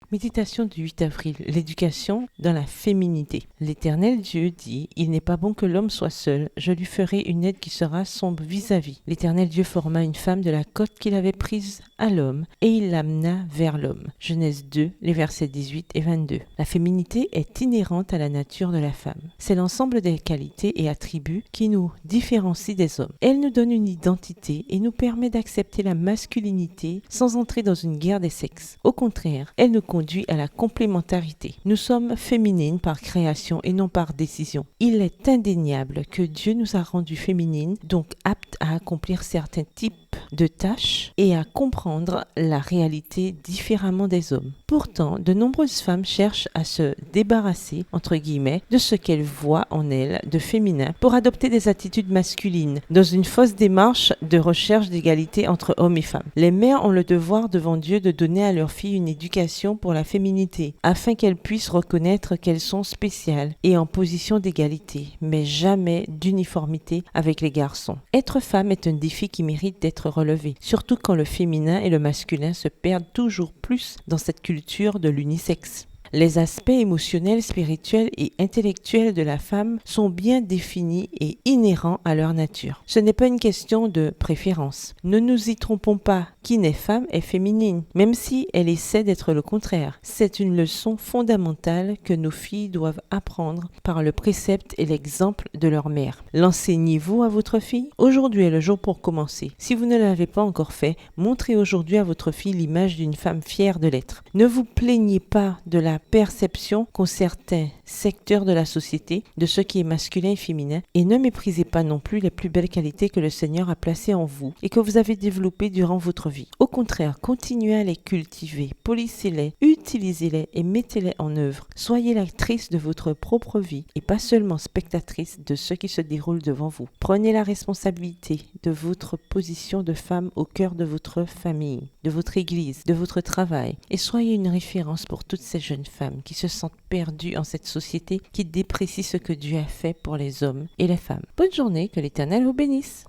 Méditation du 8 avril, l'éducation dans la féminité. L'Éternel Dieu dit, il n'est pas bon que l'homme soit seul, je lui ferai une aide qui sera sombre vis-à-vis. L'Éternel Dieu forma une femme de la côte qu'il avait prise à l'homme, et il l'amena vers l'homme. Genèse 2, les versets 18 et 22. La féminité est inhérente à la nature de la femme. C'est l'ensemble des qualités et attributs qui nous différencient des hommes. Elle nous donne une identité et nous permet d'accepter la masculinité sans entrer dans une guerre des sexes. Au contraire, elle nous conduit à la complémentarité. Nous sommes féminines par création et non par décision. Il est indéniable que Dieu nous a rendues féminines, donc aptes à accomplir certains types de tâches et à comprendre la réalité différemment des hommes. Pourtant, de nombreuses femmes cherchent à se débarrasser, entre guillemets, de ce qu'elles voient en elles de féminin pour adopter des attitudes masculines dans une fausse démarche de recherche d'égalité entre hommes et femmes. Les mères ont le devoir devant Dieu de donner à leurs filles une éducation pour la féminité afin qu'elles puissent reconnaître qu'elles sont spéciales et en position d'égalité, mais jamais d'uniformité avec les garçons. Être femme est un défi qui mérite d'être relevé, surtout quand le féminin et le masculin se perdent toujours plus dans cette culture de l'unisexe. Les aspects émotionnels, spirituels et intellectuels de la femme sont bien définis et inhérents à leur nature. Ce n'est pas une question de préférence. Ne nous y trompons pas, qui naît femme est féminine, même si elle essaie d'être le contraire. C'est une leçon fondamentale que nos filles doivent apprendre par le précepte et l'exemple de leur mère. L'enseignez-vous à votre fille? Aujourd'hui est le jour pour commencer. Si vous ne l'avez pas encore fait, montrez aujourd'hui à votre fille l'image d'une femme fière de l'être. Ne vous plaignez pas de la perception qu'ont certains secteurs de la société de ce qui est masculin et féminin et ne méprisez pas non plus les plus belles qualités que le Seigneur a placées en vous et que vous avez développées durant votre vie. Au contraire, continuez à les cultiver, polissez-les, utilisez-les et mettez-les en œuvre. Soyez l'actrice de votre propre vie et pas seulement spectatrice de ce qui se déroule devant vous. Prenez la responsabilité de votre position de femme au cœur de votre famille, de votre église, de votre travail et soyez une référence pour toutes ces jeunes femmes qui se sentent perdues en cette société qui déprécie ce que Dieu a fait pour les hommes et les femmes. Bonne journée, que l'Éternel vous bénisse.